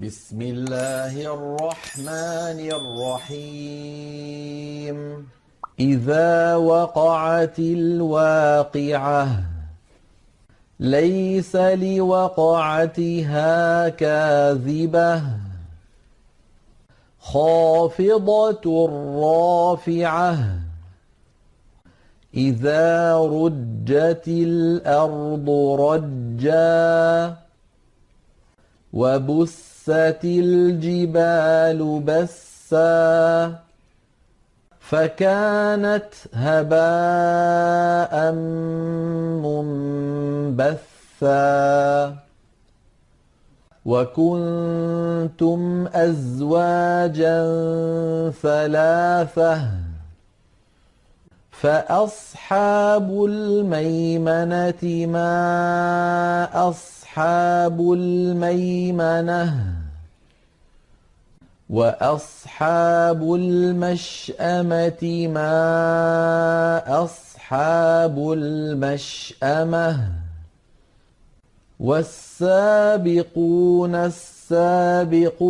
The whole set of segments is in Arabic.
بسم الله الرحمن الرحيم. إذا وقعت الواقعة ليس لوقعتها كاذبة خافضة رافعة إذا رجت الأرض رجا وبست الجبال بسا فكانت هباء منبثا وكنتم أزواجا ثلاثة فأصحاب الميمنة ما أصحاب الميمنة وأصحاب المشأمة ما أصحاب المشأمة والسابقون السابقون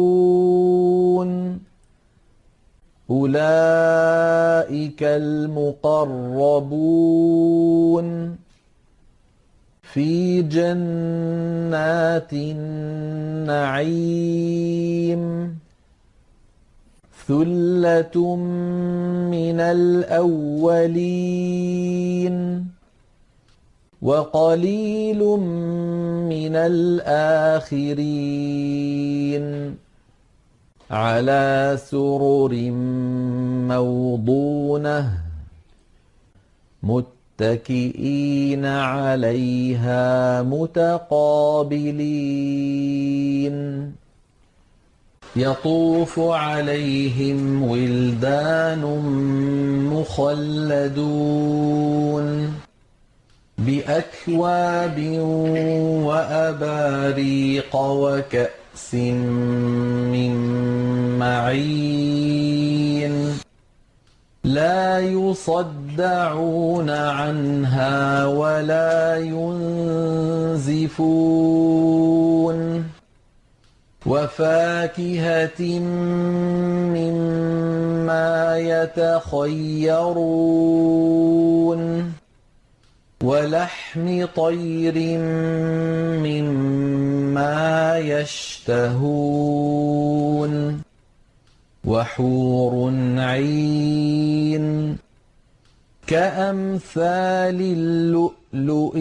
أولئك المقربون في جنات النعيم ثلة من الأولين وقليل من الآخرين على سرر موضونة متكئين عليها متقابلين يطوف عليهم ولدان مخلدون بأكواب وأباريق وكأس من معين لا يصدعون عنها ولا ينزفون وفاكهة مما يتخيرون ولحم طير مما يشتهون وحور عين كأمثال اللؤلؤ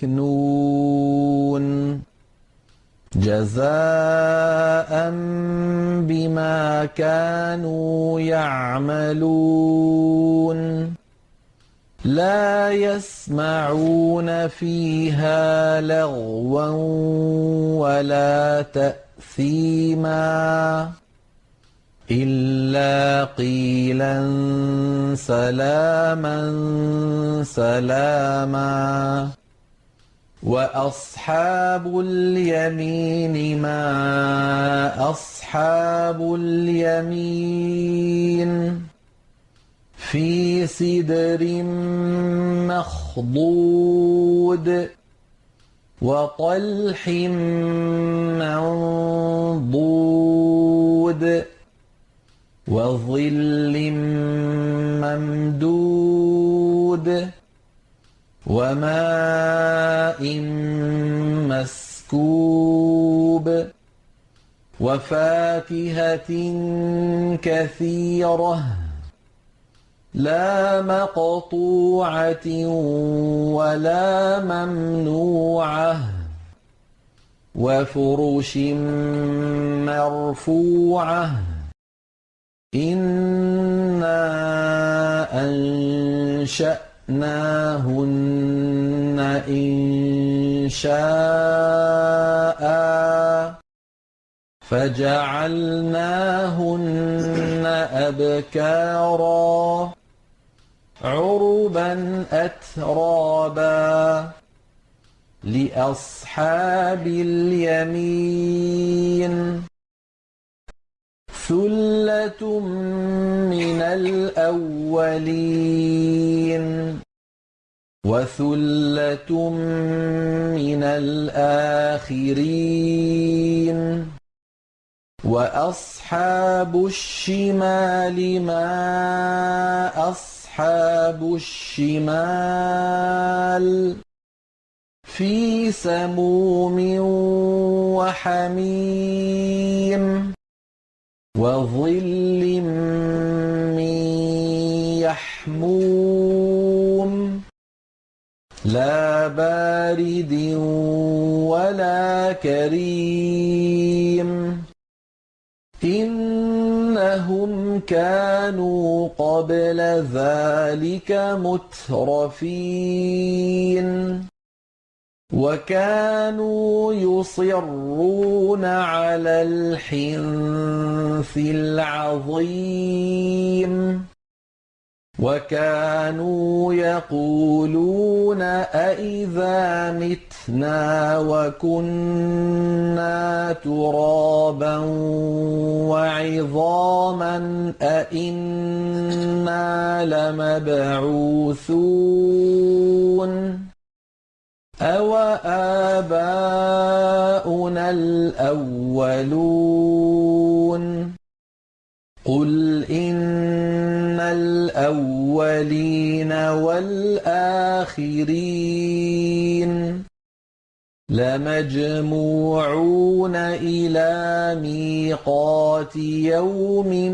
المكنون جزاء بما كانوا يعملون لا يسمعون فيها لغوا ولا تأثيما إلا قيلا سلاما سلاما وأصحاب اليمين ما أصحاب اليمين في سدر مخضود وطلح منضود وظل ممدود وماء مسكوب وفاكهة كثيرة لا مقطوعة ولا ممنوعة وفرش مرفوعة إنا أنشأناهن إنشاء فجعلناهن أبكارا عربا أترابا لأصحاب اليمين ثلة من الأولين وثلة من الآخرين وَأَصْحَابُ الشِّمَالِ مَا أَصْحَابُ الشِّمَالِ فِي سَمُومٍ وَحَمِيمٍ وَظِلٍّ مِّن يَحْمُومٍ لَّا بَارِدٍ وَلَا كَرِيمٍ إِنَّهُمْ كَانُوا قَبْلَ ذَٰلِكَ مُتْرَفِينَ وَكَانُوا يُصِرُّونَ عَلَى الْحِنثِ الْعَظِيمِ وَكَانُوا يَقُولُونَ أَإِذَا مِتْنَا وَكُنَّا تُرَابًا وَعِظَامًا أَإِنَّا لَمَبْعُوثُونَ أَوَآبَاؤُنَا الْأَوَّلُونَ قُلْ إِنَّ الْأَوَّلِينَ وَالْآخِرِينَ لَمَجْمُوعُونَ إِلَىٰ مِيقَاتِ يَوْمٍ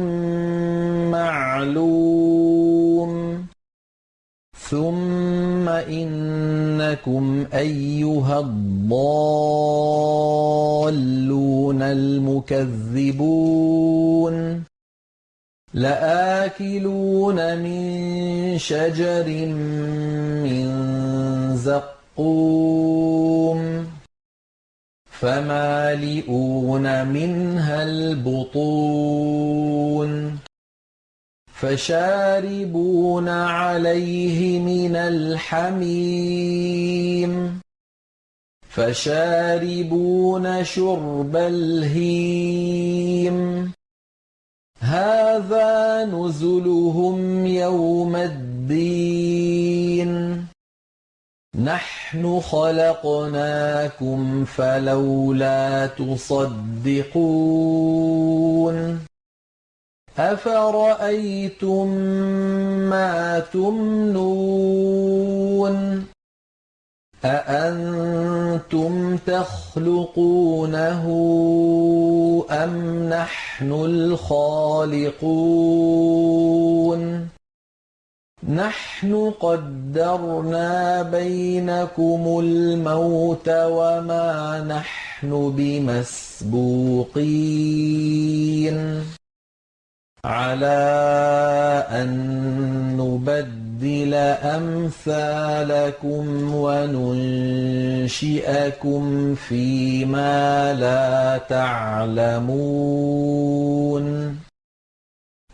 مَّعْلُومٍ ثُمَّ إِنَّكُمْ أَيُّهَا الضَّالُّونَ الْمُكَذِّبُونَ لَآكِلُونَ مِن شَجَرٍ مِّن زَقُّومٍ فَمَالِئُونَ مِنْهَا الْبُطُونَ فَشَارِبُونَ عَلَيْهِ مِنَ الْحَمِيمِ فَشَارِبُونَ شُرْبَ الْهِيمِ هَٰذَا نُزُلُهُمْ يَوْمَ الدِّينِ نَحْنُ خَلَقْنَاكُمْ فَلَوْلَا تُصَدِّقُونَ أَفَرَأَيْتُم مَّا تُمْنُونَ أَأَنتُمْ تَخْلُقُونَهُ أَمْ نَحْنُ الْخَالِقُونَ نَحْنُ قَدَّرْنَا بَيْنَكُمُ الْمَوْتَ وَمَا نَحْنُ بِمَسْبُوقِينَ عَلَىٰ أَن نُّبَدِّلَ أَمْثَالَكُمْ وَنُنشِئَكُمْ فِيمَا لَا تَعْلَمُونَ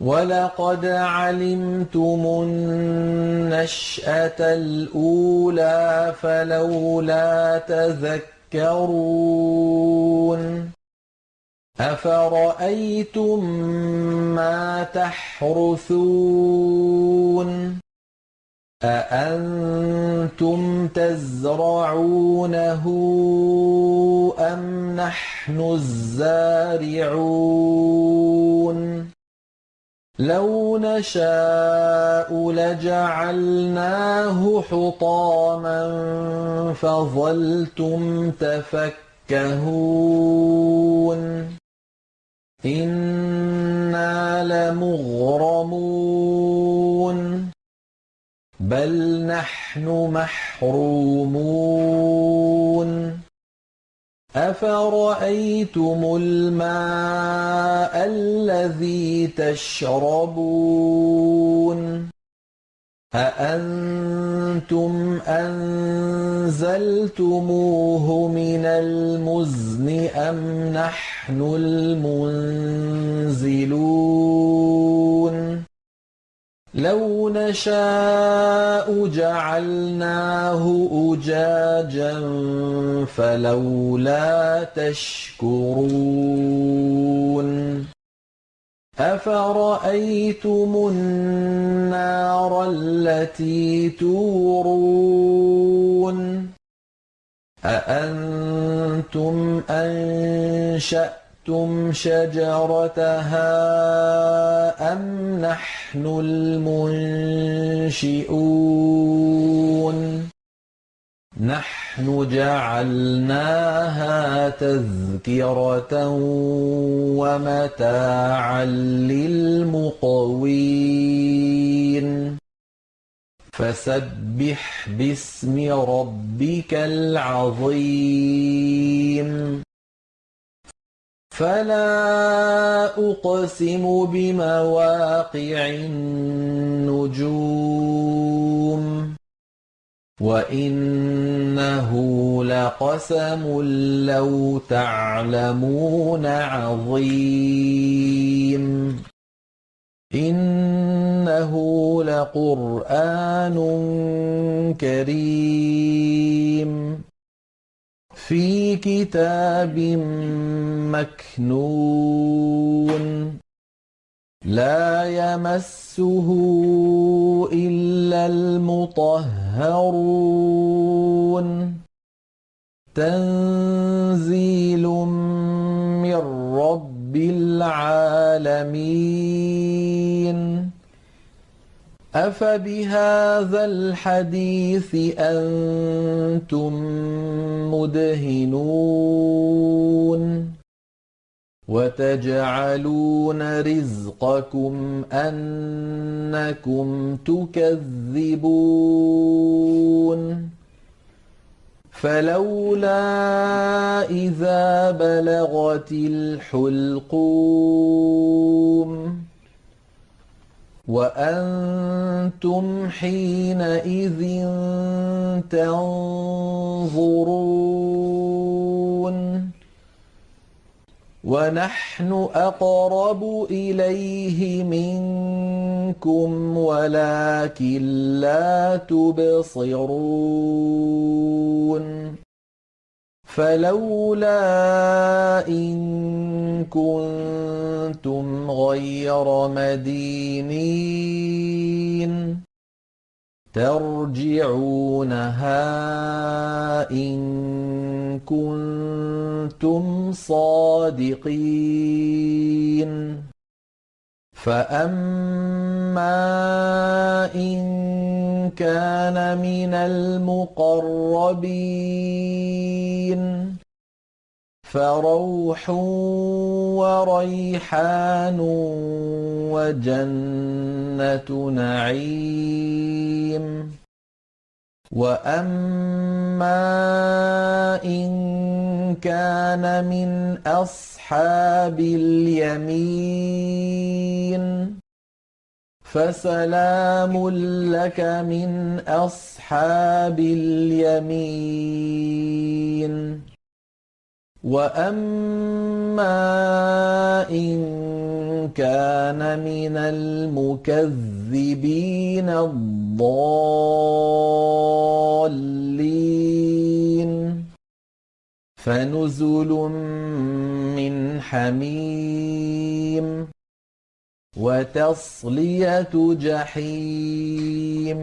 وَلَقَدْ عَلِمْتُمُ النَّشْأَةَ الْأُولَىٰ فَلَوْلَا تَذَكَّرُونَ أَفَرَأَيْتُم مَّا تَحْرُثُونَ أَأَنتُمْ تَزْرَعُونَهُ أَمْ نَحْنُ الزَّارِعُونَ لَوْ نَشَاءُ لَجَعَلْنَاهُ حُطَامًا فَظَلْتُمْ تَفَكَّهُونَ إِنَّا لَمُغْرَمُونَ بَلْ نَحْنُ مَحْرُومُونَ أَفَرَأَيْتُمُ الْمَاءَ الَّذِي تَشْرَبُونَ أَأَنتُمْ أَنزَلْتُمُوهُ مِنَ الْمُزْنِ أَمْ نَحْنُ الْمُنزِلُونَ لَوْ نَشَاءُ جَعَلْنَاهُ أُجَاجًا فَلَوْلَا تَشْكُرُونَ أَفَرَأَيْتُمُ النَّارَ الَّتِي تُورُونَ أَأَنتُمْ أَنشَأْتُمُوهَا أَنتُمْ شَجَرَتَهَا أَمْ نَحْنُ الْمُنشِئُونَ نَحْنُ جَعَلْنَاهَا تَذْكِرَةً وَمَتَاعًا لِّلْمُقْوِينَ فَسَبِّحْ بِاسْمِ رَبِّكَ الْعَظِيمِ فَلَا أُقْسِمُ بِمَوَاقِعِ النُّجُومِ وَإِنَّهُ لَقَسَمٌ لَّوْ تَعْلَمُونَ عَظِيمٌ إِنَّهُ لَقُرْآنٌ كَرِيمٌ في كتاب مكنون لا يمسه إلا المطهرون تنزيل من رب العالمين أفبهذا الحديث أنتم مدهنون وتجعلون رزقكم أنكم تكذبون فلولا إذا بلغت الحلقوم وأنتم حينئذ تنظرون ونحن أقرب إليه منكم ولكن لا تبصرون فلولا إن كنتم غير مدينين ترجعونها إن كنتم صادقين فأما إن كان من المقربين فروح وريحان وجنة نعيم وأما إن كان من أصحاب اليمين فسلام لك من أصحاب اليمين وأما إن كان من المكذبين الضالين فنزل من حميم وتصلية جحيم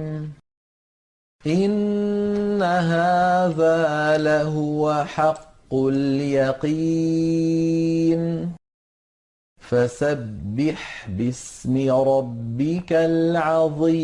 إن هذا لهو حق اليقين فسبح باسم ربك العظيم